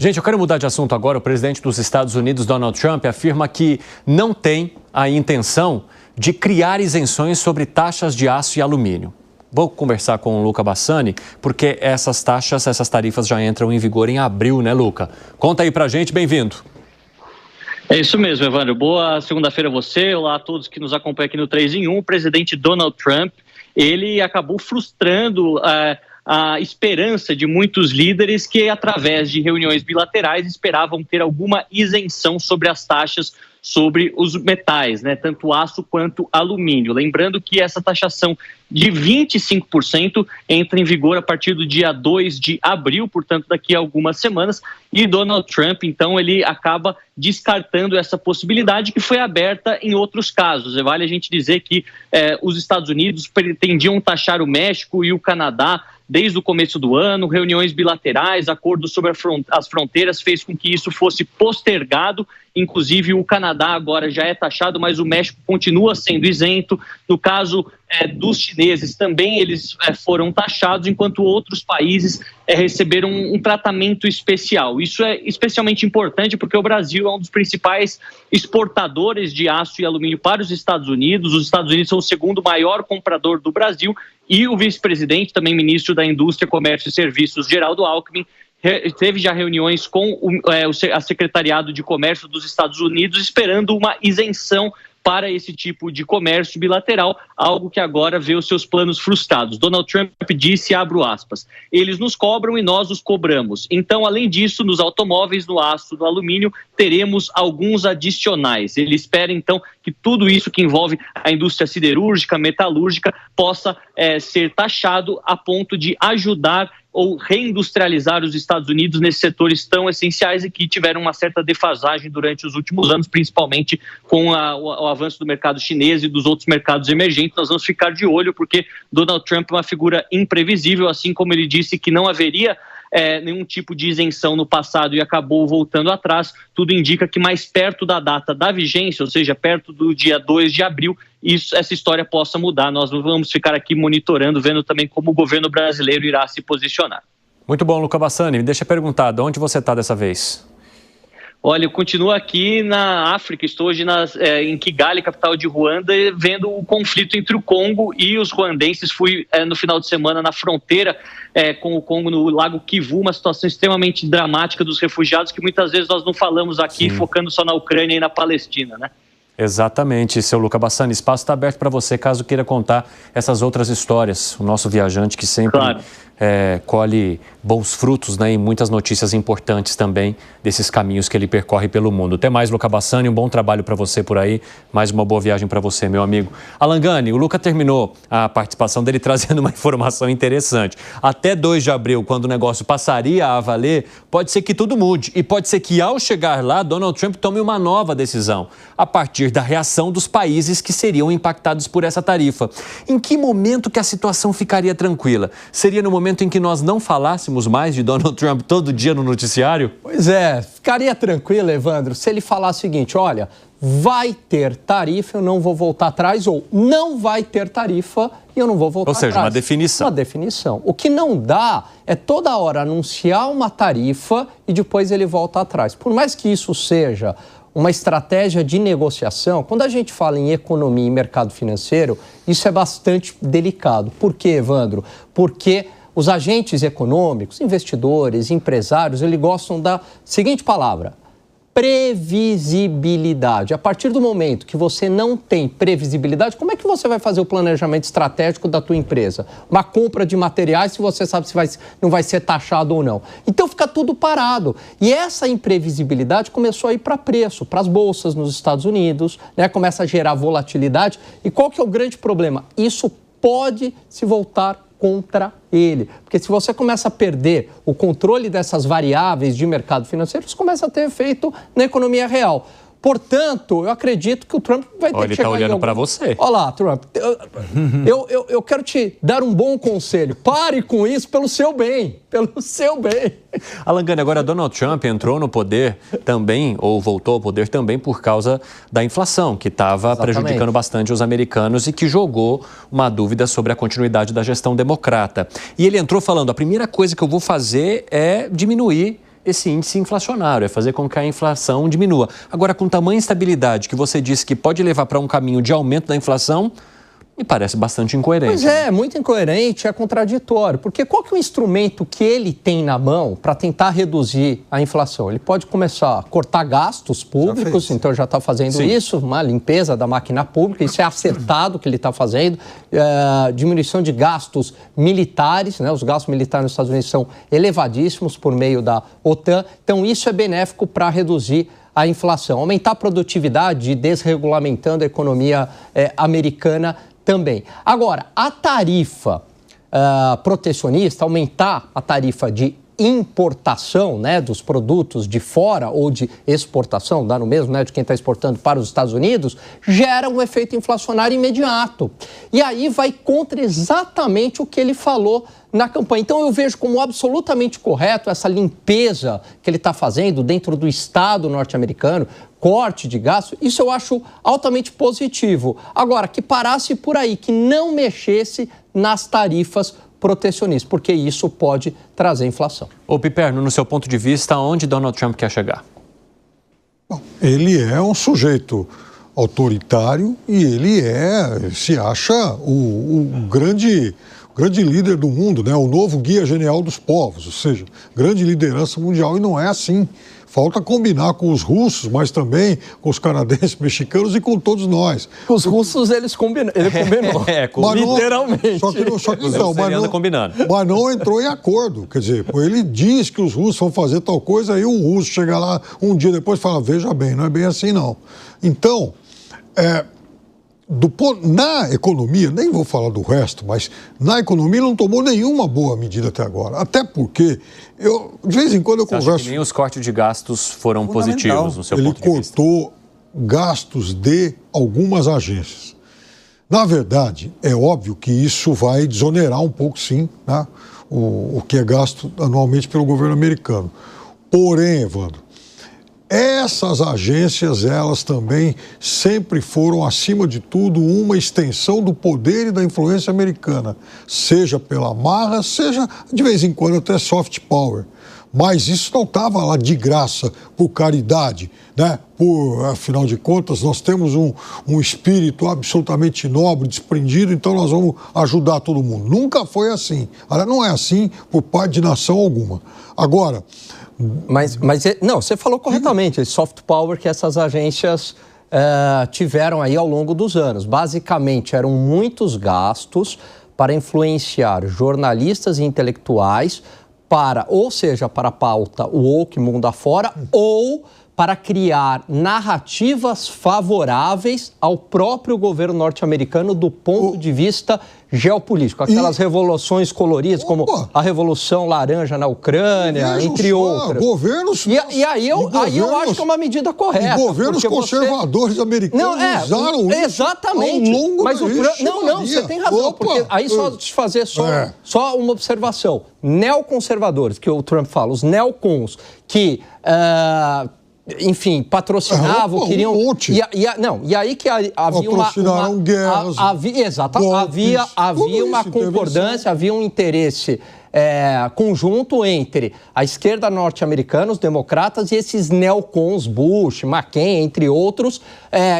Gente, eu quero mudar de assunto agora. O presidente dos Estados Unidos, Donald Trump, afirma que não tem a intenção de criar isenções sobre taxas de aço e alumínio. Vou conversar com o Luca Bassani, porque essas tarifas já entram em vigor em abril, né, Luca? Conta aí pra gente, bem-vindo. É isso mesmo, Evandro. Boa segunda-feira a você, olá a todos que nos acompanham aqui no 3 em 1. O presidente Donald Trump, ele acabou frustrando a esperança de muitos líderes que, através de reuniões bilaterais, esperavam ter alguma isenção sobre as taxas sobre os metais, né, tanto aço quanto alumínio. Lembrando que essa taxação de 25% entra em vigor a partir do dia 2 de abril, portanto daqui a algumas semanas, e Donald Trump, então, ele acaba descartando essa possibilidade que foi aberta em outros casos. Vale a gente dizer que os Estados Unidos pretendiam taxar o México e o Canadá desde o começo do ano, reuniões bilaterais, acordos sobre as fronteiras fez com que isso fosse postergado. Inclusive o Canadá agora já é taxado, mas o México continua sendo isento. No caso dos chineses também eles foram taxados, enquanto outros países receberam um tratamento especial. Isso é especialmente importante porque o Brasil é um dos principais exportadores de aço e alumínio para os Estados Unidos. Os Estados Unidos são o segundo maior comprador do Brasil e o vice-presidente, também ministro da Indústria, Comércio e Serviços, Geraldo Alckmin, teve já reuniões com a Secretariado de Comércio dos Estados Unidos esperando uma isenção para esse tipo de comércio bilateral, algo que agora vê os seus planos frustrados. Donald Trump disse, abro aspas, eles nos cobram e nós os cobramos. Então, além disso, nos automóveis, no aço, no alumínio, teremos alguns adicionais. Ele espera, então, que tudo isso que envolve a indústria siderúrgica, metalúrgica, possa ser taxado a ponto de ajudar ou reindustrializar os Estados Unidos nesses setores tão essenciais e que tiveram uma certa defasagem durante os últimos anos, principalmente com o avanço do mercado chinês e dos outros mercados emergentes. Nós vamos ficar de olho porque Donald Trump é uma figura imprevisível, assim como ele disse que não haveria nenhum tipo de isenção no passado e acabou voltando atrás. Tudo indica que mais perto da data da vigência, ou seja, perto do dia 2 de abril, essa história possa mudar. Nós vamos ficar aqui monitorando, vendo também como o governo brasileiro irá se posicionar. Muito bom, Luca Bassani. Me deixa perguntar, de onde você está dessa vez? Olha, eu continuo aqui na África, estou hoje em Kigali, capital de Ruanda, vendo o conflito entre o Congo e os ruandenses. Fui no final de semana na fronteira com o Congo, no Lago Kivu, uma situação extremamente dramática dos refugiados que muitas vezes nós não falamos aqui, focando só na Ucrânia e na Palestina, né? Exatamente, seu Luca Bassani. Espaço está aberto para você, caso queira contar essas outras histórias. O nosso viajante que sempre colhe bons frutos, né, e muitas notícias importantes também desses caminhos que ele percorre pelo mundo. Até mais, Luca Bassani. Um bom trabalho para você por aí. Mais uma boa viagem para você, meu amigo. Alan Gani, o Luca terminou a participação dele trazendo uma informação interessante. Até 2 de abril, quando o negócio passaria a valer, pode ser que tudo mude. E pode ser que, ao chegar lá, Donald Trump tome uma nova decisão, a partir da reação dos países que seriam impactados por essa tarifa. Em que momento que a situação ficaria tranquila? Seria no momento em que nós não falássemos mais de Donald Trump todo dia no noticiário? Pois é, ficaria tranquilo, Evandro, se ele falar o seguinte, olha, vai ter tarifa, eu não vou voltar atrás, ou não vai ter tarifa e eu não vou voltar atrás. Ou seja, uma definição. Uma definição. O que não dá é toda hora anunciar uma tarifa e depois ele volta atrás. Por mais que isso seja uma estratégia de negociação, quando a gente fala em economia e mercado financeiro, isso é bastante delicado. Por quê, Evandro? Porque os agentes econômicos, investidores, empresários, eles gostam da seguinte palavra, previsibilidade. A partir do momento que você não tem previsibilidade, como é que você vai fazer o planejamento estratégico da tua empresa? Uma compra de materiais se você sabe se não vai ser taxado ou não. Então fica tudo parado. E essa imprevisibilidade começou a ir para preço, para as bolsas nos Estados Unidos, né? Começa a gerar volatilidade. E qual que é o grande problema? Isso pode se voltar contra ele. Porque se você começa a perder o controle dessas variáveis de mercado financeiro, isso começa a ter efeito na economia real. Portanto, eu acredito que o Trump vai ter que chegar... Ele está olhando para você. Olha lá, Trump, eu quero te dar um bom conselho. Pare com isso pelo seu bem, pelo seu bem. Alan Gani, agora Donald Trump entrou no poder também, ou voltou ao poder também por causa da inflação, que estava prejudicando bastante os americanos e que jogou uma dúvida sobre a continuidade da gestão democrata. E ele entrou falando, a primeira coisa que eu vou fazer é diminuir esse índice inflacionário, é fazer com que a inflação diminua. Agora, com tamanha instabilidade que você disse que pode levar para um caminho de aumento da inflação, me parece bastante incoerente. Pois é, muito incoerente, é contraditório. Porque qual que é o instrumento que ele tem na mão para tentar reduzir a inflação? Ele pode começar a cortar gastos públicos, então já está fazendo isso, uma limpeza da máquina pública, isso é acertado que ele está fazendo. Diminuição de gastos militares, né? Os gastos militares nos Estados Unidos são elevadíssimos por meio da OTAN, então isso é benéfico para reduzir a inflação. Aumentar a produtividade, desregulamentando a economia americana também. Agora, a tarifa protecionista, aumentar a tarifa de importação, né, dos produtos de fora ou de exportação, dá no mesmo, né, de quem está exportando para os Estados Unidos, gera um efeito inflacionário imediato. E aí vai contra exatamente o que ele falou na campanha. Então eu vejo como absolutamente correto essa limpeza que ele está fazendo dentro do Estado norte-americano, corte de gasto, isso eu acho altamente positivo. Agora, que parasse por aí, que não mexesse nas tarifas protecionistas, porque isso pode trazer inflação. Ô Piperno, no seu ponto de vista, onde Donald Trump quer chegar? Bom, ele é um sujeito autoritário e ele se acha o grande líder do mundo, né? O novo guia genial dos povos, ou seja, grande liderança mundial, e não é assim. Falta combinar com os russos, mas também com os canadenses, mexicanos e com todos nós. Os russos, ele combinou. Literalmente. Mas não entrou em acordo. Quer dizer, ele diz que os russos vão fazer tal coisa, aí o russo chega lá um dia depois e fala, veja bem, não é bem assim não. Então, na economia, nem vou falar do resto, mas na economia não tomou nenhuma boa medida até agora. Até porque, de vez em quando eu converso... Acha que nem os cortes de gastos foram positivos no seu ponto de vista? Ele cortou gastos de algumas agências. Na verdade, é óbvio que isso vai desonerar um pouco, sim, né, o que é gasto anualmente pelo governo americano. Porém, Evandro, essas agências, elas também sempre foram, acima de tudo, uma extensão do poder e da influência americana, seja pela marra, seja, de vez em quando, até soft power. Mas isso não estava lá de graça, por caridade, né? Afinal de contas, nós temos um espírito absolutamente nobre, desprendido, então nós vamos ajudar todo mundo. Nunca foi assim. Não é assim por parte de nação alguma. Agora... Mas não, você falou corretamente, soft power que essas agências tiveram aí ao longo dos anos. Basicamente, eram muitos gastos para influenciar jornalistas e intelectuais ou seja, para a pauta woke mundo afora, ou para criar narrativas favoráveis ao próprio governo norte-americano do ponto de vista geopolítico. Aquelas revoluções coloridas, como a Revolução Laranja na Ucrânia, entre outras. Governos... E aí eu acho que é uma medida correta. E governos conservadores americanos usaram isso exatamente. Ao longo Mas você tem razão, porque aí só te fazer só uma observação. Neoconservadores, que o Trump fala, os neocons, que... enfim, patrocinavam, queriam... Um monte. E aí que havia patrocinaram guerras, havia uma concordância, havia um interesse conjunto entre a esquerda norte-americana, os democratas, e esses neocons, Bush, McCain, entre outros,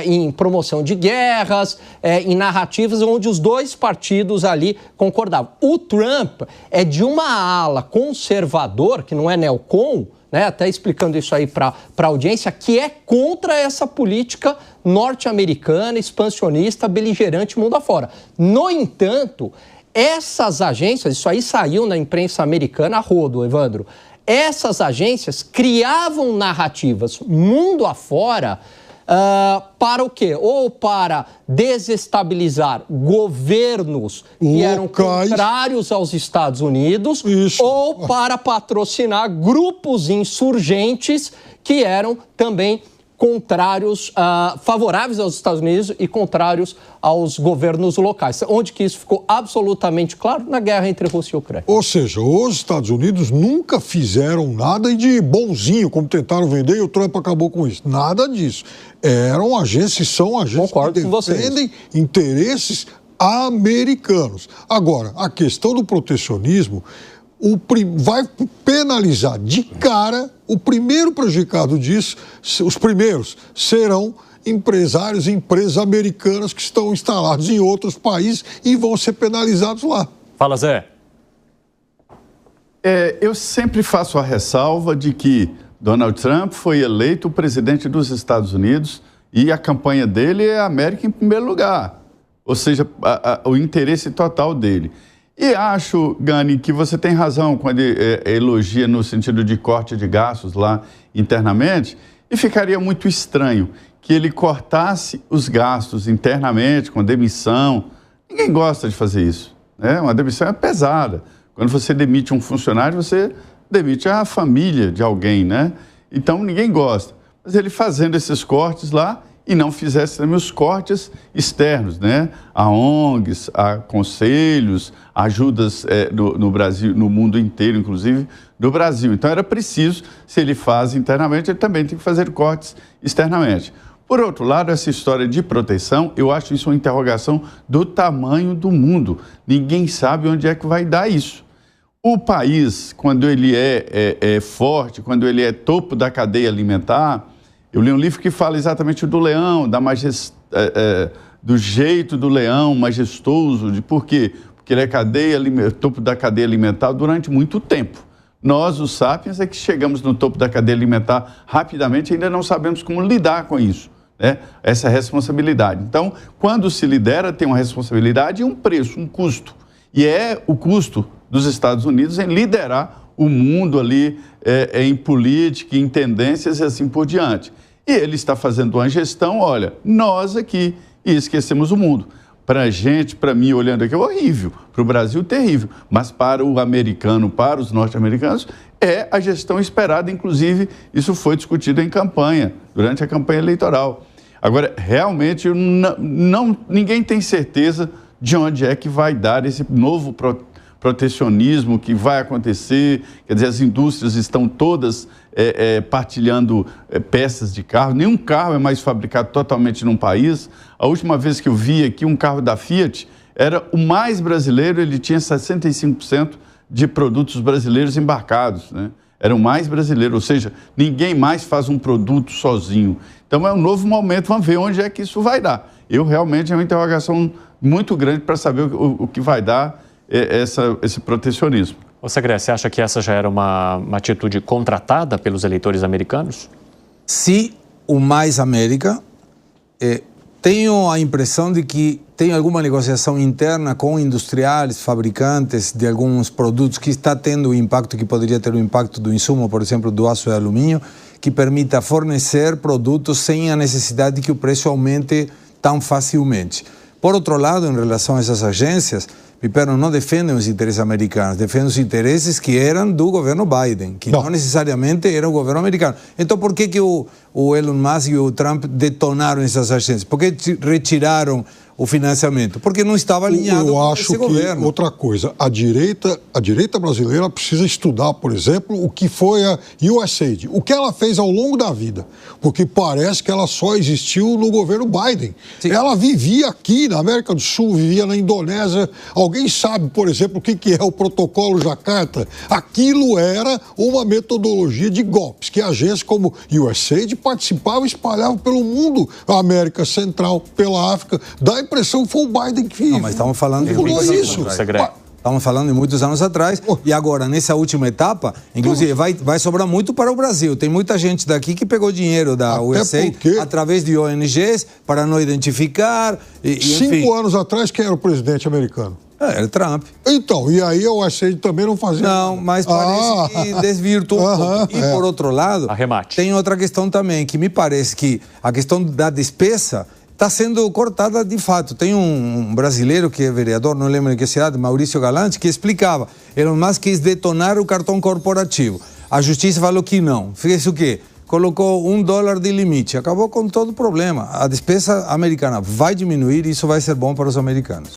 em promoção de guerras, em narrativas onde os dois partidos ali concordavam. O Trump é de uma ala conservador, que não é neocon, né, até explicando isso aí para a audiência, que é contra essa política norte-americana, expansionista, beligerante mundo afora. No entanto, essas agências, isso aí saiu na imprensa americana a rodo, Evandro, essas agências criavam narrativas mundo afora para o quê? Ou para desestabilizar governos que eram contrários aos Estados Unidos, ou para patrocinar grupos insurgentes que eram também contrários, favoráveis aos Estados Unidos e contrários aos governos locais. Onde que isso ficou absolutamente claro? Na guerra entre Rússia e Ucrânia. Ou seja, os Estados Unidos nunca fizeram nada de bonzinho, como tentaram vender, e o Trump acabou com isso. Nada disso. Eram agências, são agências que defendem interesses americanos. Agora, a questão do protecionismo, vai penalizar de cara, o primeiro prejudicado disso, os primeiros serão empresários e empresas americanas que estão instalados em outros países e vão ser penalizados lá. Fala, Zé. Eu sempre faço a ressalva de que Donald Trump foi eleito presidente dos Estados Unidos e a campanha dele é a América em primeiro lugar, ou seja, o interesse total dele. E acho, Gani, que você tem razão quando elogia no sentido de corte de gastos lá internamente, e ficaria muito estranho que ele cortasse os gastos internamente com demissão. Ninguém gosta de fazer isso, né? Uma demissão é pesada. Quando você demite um funcionário, você demite a família de alguém, né? Então, ninguém gosta. Mas ele fazendo esses cortes lá e não fizesse também os cortes externos, né? A ONGs, a conselhos, ajudas no Brasil, no mundo inteiro, inclusive no Brasil. Então, era preciso, se ele faz internamente, ele também tem que fazer cortes externamente. Por outro lado, essa história de proteção, eu acho isso uma interrogação do tamanho do mundo. Ninguém sabe onde é que vai dar isso. O país, quando ele é forte, quando ele é topo da cadeia alimentar, eu li um livro que fala exatamente do leão, do jeito do leão majestoso, por quê? Porque ele é topo da cadeia alimentar durante muito tempo. Nós, os sapiens, é que chegamos no topo da cadeia alimentar rapidamente e ainda não sabemos como lidar com isso, né? Essa responsabilidade. Então, quando se lidera, tem uma responsabilidade e um preço, um custo. E é o custo dos Estados Unidos em liderar o mundo ali em política, em tendências e assim por diante. E ele está fazendo uma gestão, olha, nós aqui, e esquecemos o mundo. Para a gente, para mim, olhando aqui, é horrível. Para o Brasil, terrível. Mas para o americano, para os norte-americanos, é a gestão esperada. Inclusive, isso foi discutido em campanha, durante a campanha eleitoral. Agora, realmente, ninguém tem certeza de onde é que vai dar esse novo protecionismo que vai acontecer. Quer dizer, as indústrias estão todas partilhando peças de carro. Nenhum carro é mais fabricado totalmente num país. A última vez que eu vi aqui um carro da Fiat era o mais brasileiro, ele tinha 65% de produtos brasileiros embarcados, né? Era o mais brasileiro, ou seja, ninguém mais faz um produto sozinho. Então é um novo momento, vamos ver onde é que isso vai dar. Eu realmente é uma interrogação muito grande para saber o que vai dar esse protecionismo. Ô, Segré, você acha que essa já era uma atitude contratada pelos eleitores americanos? Se o Mais América, tenho a impressão de que tem alguma negociação interna com industriais, fabricantes de alguns produtos que está tendo o impacto que poderia ter o impacto do insumo, por exemplo, do aço e alumínio, que permita fornecer produtos sem a necessidade de que o preço aumente tão facilmente. Por outro lado, em relação a essas agências, Piperno não defendem os interesses americanos, defendem os interesses que eram do governo Biden, que não necessariamente era o governo americano. Então, por que o Elon Musk e o Trump detonaram essas agências? Por que retiraram o financiamento? Porque não estava alinhado com esse governo. Outra coisa, a direita brasileira precisa estudar, por exemplo, o que foi a USAID, o que ela fez ao longo da vida, porque parece que ela só existiu no governo Biden. Sim. Ela vivia aqui na América do Sul, vivia na Indonésia. Alguém sabe, por exemplo, o que é o protocolo Jakarta? Aquilo era uma metodologia de golpes, que agências como USAID participavam e espalhavam pelo mundo, a América Central, pela África. Dá a impressão que foi o Biden que fez. Não, mas estamos falando de muitos anos atrás. Estamos falando de muitos anos atrás. E agora, nessa última etapa, inclusive, vai sobrar muito para o Brasil. Tem muita gente daqui que pegou dinheiro da USAID através de ONGs para não identificar. Enfim. 5 anos atrás, quem era o presidente americano? Era Trump. Então, e aí a USAID também não fazia Não, mas parece que desvirtuou um pouco. E por outro lado, tem outra questão também, que me parece que a questão da despesa está sendo cortada de fato. Tem um brasileiro que é vereador, não lembro em que cidade, Maurício Galante, que explicava. Elon Musk quis detonar o cartão corporativo. A justiça falou que não. Fez o quê? Colocou $1 de limite. Acabou com todo o problema. A despesa americana vai diminuir e isso vai ser bom para os americanos.